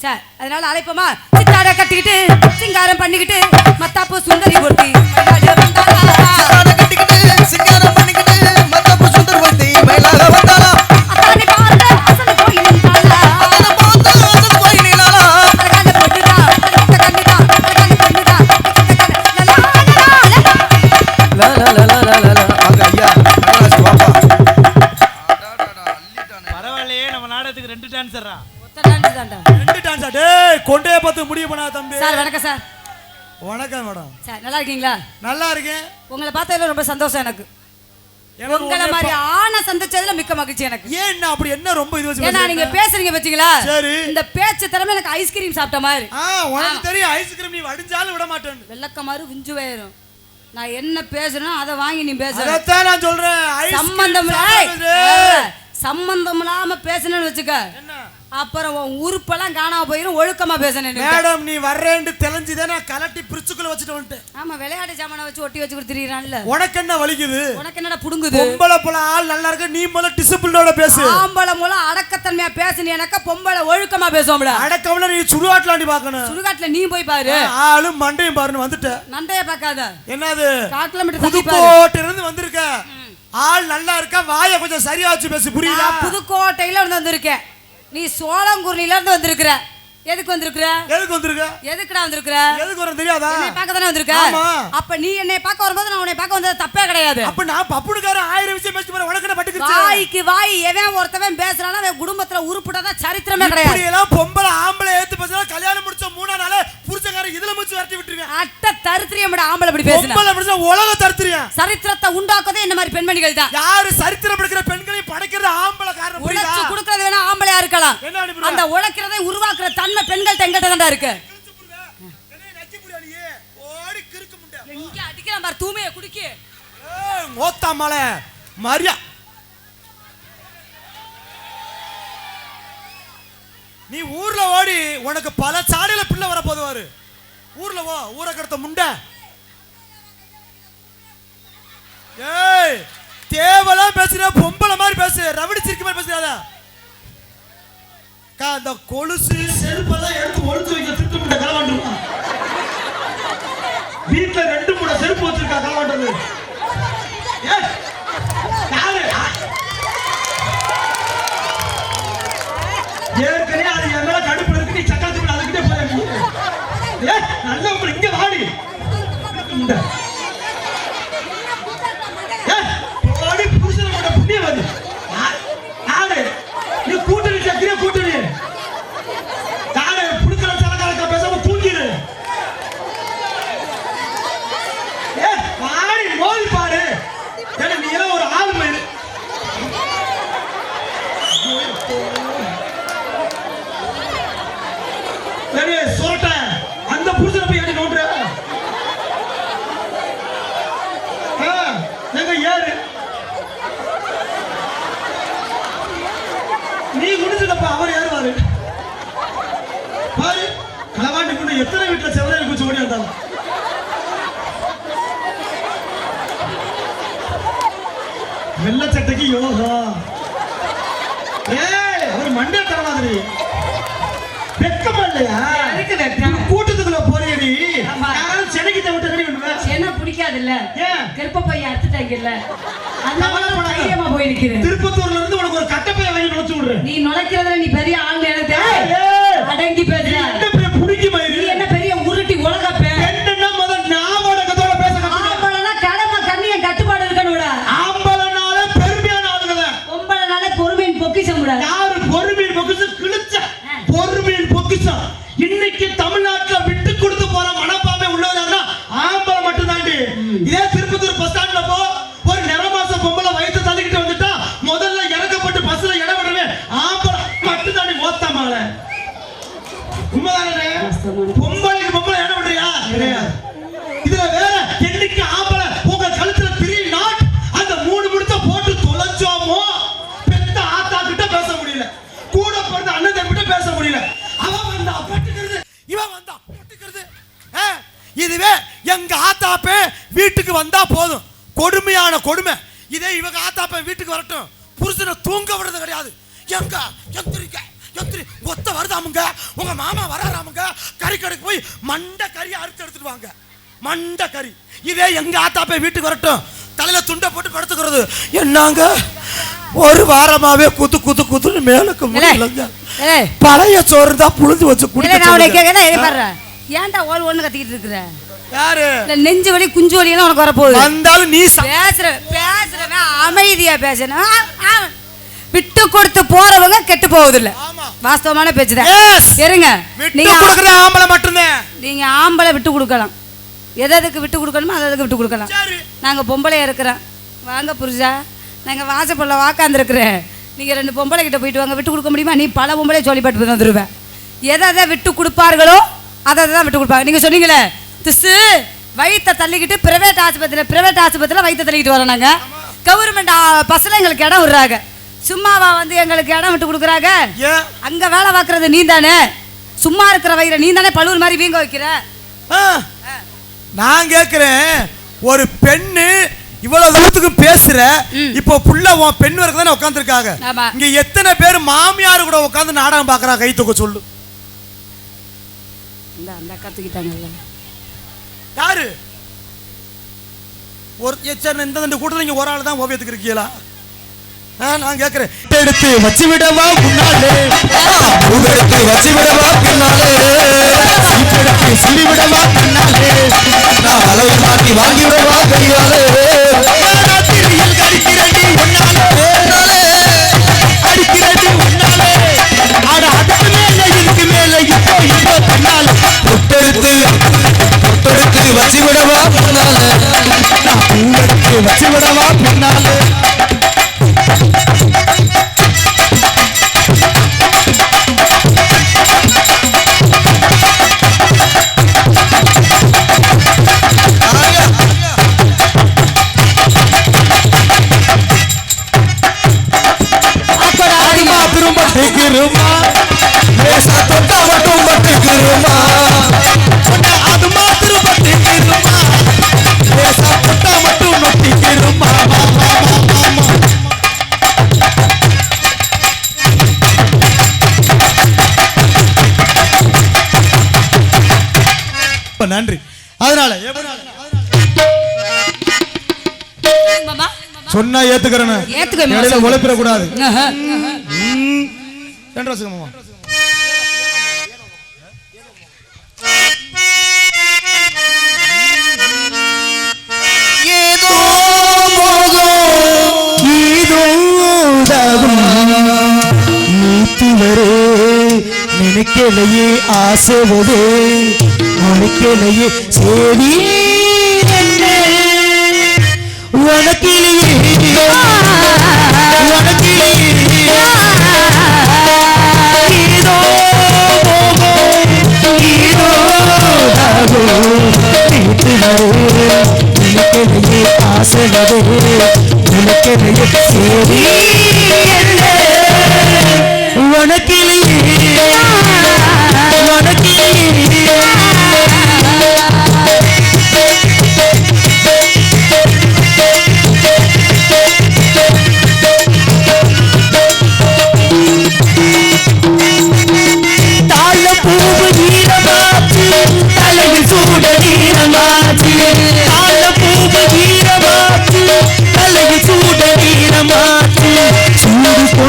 Sir. அதனால அழைப்போமா? சித்தாட கட்டிக்கிட்டு சிங்காரம் பண்ணிக்கிட்டு மத்தாப்பு சுந்தரி ஒருத்தி சிங்காரம் பண்ணிக்கிட்டு மத்தாப்பு சுந்தரி ஒருத்தி மயிலாக வந்தாளா. அத்தானி பார்த்த அசல் கோயில் நின்றாளா. அத்தானி பார்த்த அசல் கோயில் நின்றாளா. அழகான பொண்ணுதா கண்ணுதா அழகான பொண்ணுதா லா லா லா லா லா லா. வாங்க ஐயா நகராஜ் பாப்பா. பரவாயில்லையே நம்ம நாடகத்துக்கு 2 டான்ஸரா. ஒத்த டான்ஸ் தான்டா. 2 டான்ஸா? டேய் கொண்டே பார்த்து முடிய பண்ணா தம்பி. சார் வணக்கம் சார். வணக்கம் மேடம். சார் நல்லா இருக்கீங்களா? நல்லா இருக்கேன். உங்களை பார்த்ததுல ரொம்ப சந்தோஷம் எனக்கு. உங்கள மாதிரி ஆன சந்திச்சதுல மிக்க மகிழ்ச்சி எனக்கு. ஏன் அப்படி என்ன ரொம்ப இது வச்சு? ஏன்னா நீங்க பேசுறீங்க பாத்தீங்களா? சரி. இந்த பேச்சு திறமை எனக்கு ஐஸ்கிரீம் சாப்பிட்ட மாதிரி. உனக்கு தெரியும் ஐஸ்கிரீம் நீ வடிஞ்சாலும் விட மாட்டேன். வெள்ளக்கமாறு விஞ்சு வயிரும். நான் என்ன பேசுறேனோ அதை வாங்கி நீ பேசு. அதான் நான் சொல்றேன். சம்பந்தம் இல்லாம பேசணும்னு வச்சுக்க. அப்புறம் உன் உறுப்பெல்லாம் காணாம போயிரும். ஒழுக்கமா பேசணும் மேடம். நீ வர்றேன்னு தெரிஞ்சுதான் நான் கலட்டி பிரிச்சுக்குள்ள வச்சுட்டு வந்துட்டேன். ஆமா விளையாட்டு சாமான வச்சு ஒட்டி வச்சு கொடுத்துறீங்கல்ல. உனக்கு என்ன வலிக்குது? உனக்கு என்னடா புடுங்குது? பொம்பளை போல ஆள் நல்லா இருக்கு. நீ முதல்ல டிசிப்ளினோட பேசு. ஆம்பளை மூலம் அடக்கத்தன்மையா பேசு. நீ எனக்கு பொம்பளை ஒழுக்கமா பேசுவோம்ல. அடக்கம்ல நீ சுடுகாட்டுலாண்டி பாக்கணும். சுடுகாட்டுல நீ போய் பாரு. ஆளும் மண்டையும் பாருன்னு வந்துட்ட. நண்டைய பார்க்காத. என்னது? காட்டுல மட்டும் தப்பி பாரு. புதுக்கோட்டையில இருந்து வந்திருக்க. ஆள் நல்லா இருக்கா. வாயை கொஞ்சம் சரியா வச்சு பேசு. புரியுதா? புதுக்கோட்டையில இருந்து வந்திருக்கேன். நீ சோளங்குருணில இருந்து வந்திருக்கிற. எதுக்கு வந்திருக்கிற? எதுக்கு வந்திருக்க? எதுக்குடா வந்திருக்கிற? எதுக்கு வர தெரியாதா? என்னை பார்க்க தானே வந்திருக்க. ஆமா. அப்ப நீ என்னை பார்க்க வரும்போது நான் உன்னை பார்க்க வந்தது தப்பே கிடையாது. அப்ப நான் பப்புடுக்கார 1000 விஷயம் பேசி போற. உனக்கு என்ன பட்டுக்குச்சு? வாய்க்கு வாய் எவன் ஒருத்தவன் பேசுறானா அவன் குடும்பத்துல உருப்படாத சரித்திரமே கிடையாது. இப்படி எல்லாம் பொம்பளை ஆம்பளை ஏத்து பேசுறா. கல்யாணம் முடிச்ச 3 நாளே புருஷக்கார இதுல மூச்சு வரட்டி விட்டுருங்க. அட்ட தரித்திரியம்டா ஆம்பளை இப்படி பேசுனா. பொம்பளை பேசுனா உலக தரித்திரியம். சரித்திரத்தை உண்டாக்குதே இந்த மாதிரி பெண்மணிகள் தான். யாரு சரித்திரம் படைக்கிற பெண்களை படைக்கிறது ஆம்பளை காரணம். புரியுதா? உழைச்சு கொடுக்கிறது வேணா ஆம்பளையா இருக்கலாம். அந்த உழைக்கிறதை உருவாக்குற தன்மை பெண்கள் எங்கிட்ட தான் இருக்கு. ஓடி கிறுக்கு முண்டை. இங்க அடிக்கிற மாதிரி தூமையை குடிக்கி. ஏய் மோத்தா மலை மரியா. நீ ஊர்ல ஓடி உனக்கு பல சாடையில பிள்ளை வர போதுவாரு. ஊர்ல வா. ஊரை கடத்த முண்டை. ஏய் தேவலாம் பேசுற. பொம்பளை மாதிரி பேசு. ரவிடி சிரிக்க மாதிரி பேசுறாத. அந்த கொலுசு செருப்பெல்லாம் எடுத்து ஒளிச்சு வைக்க திட்டு முண்டை கலவாண்டுருக்கா. வீட்டுல 2 மூட செருப்பு வச்சிருக்கா கலவாண்டது. ஏற்கனவே அது என் மேல கடுப்பு இருக்கு. நீ சக்கரத்துக்கு அதுக்கிட்டே போய் நல்ல இங்க வாடி புருஷன் கூட புண்ணியம் வந்து நாடு நீ கூட்டணி சக்கிரிய கூட்டணி நாடு புடுக்கிற சலக்காரக்க பேசாம தூங்கிடு. வாடி மோதி பாடு. நீ எல்லாம் ஒரு ஆள் மயிறு. சொல்ற அந்த புருஷனை போய் ஏறி நோண்டுற. ஏறு நீ குடிச்சுட்டப்ப அவர் ஏறுவாரு பாரு. களவாண்டி கொண்டு எத்தனை வீட்டுல செவரையில் குச்சி ஓடி வந்தாலும் வெள்ளச்சட்டைக்கு யோகா. அவர் மண்டே தரவாதிரி வெக்கமா இல்லையா? கூட்டத்துக்குள்ள போறியடி. சென்னைக்கிட்ட விட்டு என்ன பிடிக்காது இல்ல. கருப்ப பையன் அறுத்துட்டாங்கல்ல. அதனால போய் நிக்கிறேன். திருப்பத்தூர்ல இருந்து உனக்கு ஒரு கட்டப்பைய வாங்கி நுழைச்சு விடுறேன். நீ நுழைக்கிறதுல நீ பெரிய ஆள் எனக்கு அடங்கி பேச. புடிக்கு மயிறு. நீ என்ன பெரிய உருட்டி உலக பே. என்னன்னா முதல் ஞாபகத்தோட பேச கத்துக்க. ஆம்பளனா கடமை கண்ணியம் கட்டுப்பாடு இருக்கணும்டா. ஆம்பளனால பெருமையான ஆளுங்க. பொம்பளனால பொறுமையின் பொக்கிஷம்டா. யாரு பொறுமையின் பொக்கிஷம்? கிழிச்ச பொறுமையின் பொக்கிஷம். இன்னைக்கு தமிழ்நாட்டுல விட்டு கொடுத்து போற மனப்பான்மை உள்ளவங்க ஆம்பளை மட்டும் தாண்டி. இதே திருப்பத்தூர் பஸ் ஸ்டாண்ட்ல போ. ஒரு நிறமாச பொம்பளை வயிற்று தள்ளிக்கிட்டு வந்துட்டா முதல்ல இறக்கப்பட்டு பஸ்ல இடம் விடுறவே ஆம்பளை மட்டும் தாண்டி. மோத்தமால உண்மைதானே? பொம்பளைக்கு பொம்பளை இடம் விடுறியா? கிடையாது. இதுல வேற என்னைக்கு ஆம்பளை உங்க கழுத்துல 3 நாட் அந்த 3 முடிச்ச போட்டு தொலைச்சோமோ பெத்த ஆத்தா கிட்ட பேச முடியல. கூட பிறந்த அண்ணன் தம்பிட்ட பேச முடியல. அவன் வந்தா பட்டுக்கிறது, இவன் வந்தா பட்டுக்கிறது. இதுவே எங்க ஆத்தாப்பே வீட்டுக்கு வந்தா போதும். கொடுமையான கொடுமை. இதே இவங்க ஆத்தாப்பே வீட்டுக்கு வரட்டும் புருஷனை தூங்க விடுறது கிடையாது. எங்க எந்திரிக்க எந்திரி ஒத்த வருதாமுங்க உங்க மாமா வராராமுங்க, கறி கடைக்கு போய் மண்டை கறி அறுத்து எடுத்துட்டு வாங்க. மண்டை கறி. இதே எங்க ஆத்தா போய் வீட்டுக்கு வரட்டும், தலையில துண்டை போட்டு படுத்துக்கிறது. என்னங்க ஒரு வாரமாவே குத்து குத்து குத்துன்னு மேலுக்கு முடியலங்க. பழைய சோறு தான் புழுந்து வச்சு குடிக்க. ஏன்டா ஒண்ணு கத்திக்கிட்டு இருக்கிற? யாரு நெஞ்சு வலி குஞ்சு வலி எல்லாம் உனக்கு வரப்போகுது. வந்தாலும் நீ பேசுறவன் அமைதியா பேசணும். விட்டு கொடுத்து போறவங்க கெட்டு போகுது இல்ல. வாஸ்தவமான பேச்சுதான். இருங்க, நீங்க ஆம்பளை மட்டும்தான். நீங்க ஆம்பளை விட்டு கொடுக்கலாம். எதுக்கு விட்டு கொடுக்கணுமோ அதுக்கு விட்டு கொடுக்கலாம். நாங்க பொம்பளையா இருக்கிறோம். வாங்க புரிஞ்சா, நாங்க வாசப்பள்ள வாக்காந்துருக்குறேன். நீங்க 2 பொம்பளை கிட்ட போயிட்டு வாங்க. விட்டு கொடுக்க முடியுமா? நீ பல பொம்பளை சொல்லிப்பட்டு வந்துருவேன். எதை விட்டு கொடுப்பார்களோ அதை தான் விட்டு கொடுப்பாங்க. நீங்க சொன்னீங்களே திசு வயிற்ற தள்ளிக்கிட்டு பிரைவேட் ஆஸ்பத்திரியில் வயிற்ற தள்ளிக்கிட்டு வரோம். நாங்க கவர்மெண்ட் பஸ்ல எங்களுக்கு இடம் விடுறாங்க. சும்மாவா வந்து எங்களுக்கு இடம் விட்டு கொடுக்குறாங்க? அங்க வேலை பார்க்கறது நீ தானே. சும்மா இருக்கிற வயிறை நீ தானே பழுவூர் மாதிரி வீங்க வைக்கிற. நான் கேட்கிறேன், ஒரு பெண்ணு இவ்வளவு தூரத்துக்கு பேசுற, இப்போ புள்ள உன் பெண் வரைக்கும் தானே உட்கார்ந்து இருக்காங்க. இங்க எத்தனை பேர் மாமியார் கூட உட்கார்ந்து நாடகம் பாக்குறா? கை தூக்க சொல்லு. அந்த அக்கா தூக்கிட்டாங்கல்ல. யாரு? ஒரு இந்த 2 கூட்டத்தில் நீங்க ஒரு ஆள் தான் ஓவியத்துக்கு இருக்கீங்களா? நான் கேட்கிறேன், எடுத்து வச்சு விடவா முன்னாலே, எடுத்து வச்சு விடவா பின்னாலே, எடுத்து சொல்லி விடவா பின்னாலே, நான் அளவு மாற்றி வாங்கி விடவா கையாலே, அடிக்கிறடி ஒன்னாலே, அடிக்கிறடி ஒன்னாலே, ஆட அதுக்கு மேல இதுக்கு மேல இப்போ பின்னாலே, தொட்டெடுத்து வச்சு விடவா பின்னாலே, நான் பூவெடுத்து வச்சு விடவா பின்னாலே. நன்றி. அதனால சொன்னா ஏத்துக்கிறேன், உழைப்பிட கூடாது. ஏதோ நீத்துவரே நினைக்கலையே ஆசைவதே உனக்கிலேயே சேரி உனக்கிலேயே இதோ உனக்கிலேயே ஆசைவதே உனக்கிலேயே சேரி உனக்கிலேயே சூடு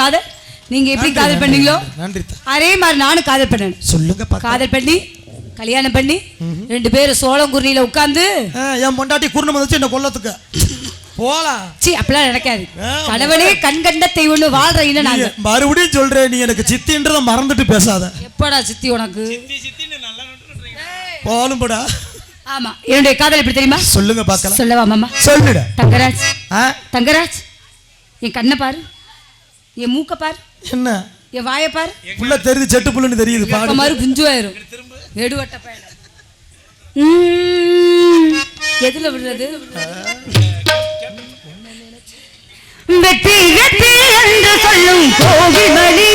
காதல். நீங்க எப்படி காதல் பண்ணீங்களோ நன்றி அதே மாதிரி நானும் காதல் பண்ணேன். சொல்லுங்க காதல் பண்ணி கல்யாணம் பண்ணி 2 பேரும் சோளங்குருணியில உட்கார்ந்து என் பொண்டாட்டி குருணம் வந்துச்சு என்ன கொல்லத்துக்கு போலாம். சி அப்படிலாம் நடக்காது. கணவனே கண் கண்ட தெய்வம்னு வாழ்ற இன்னும் நாங்க. மறுபடியும் சொல்றேன், நீ எனக்கு சித்தின்றத மறந்துட்டு பேசாத. எப்படா சித்தி உனக்கு? போலும் போடா. ஆமா, என்னுடைய காதல் எப்படி தெரியுமா? சொல்லுங்க பார்க்கலாம். சொல்லவா மாமா? சொல்லுடா. தங்கராஜ், தங்கராஜ், என் கண்ணை பாரு, என் மூக்க பாரு, என்ன என் வாயை பாரு. புள்ள தெரியுது, செட்டு புள்ளுன்னு தெரியுது. பாடு மாதிரி குஞ்சுவாயிரும். எடுவட்ட பயல எதுல விடுறது? வெற்றி வெற்றி என்று சொல்லும் கோவிமணி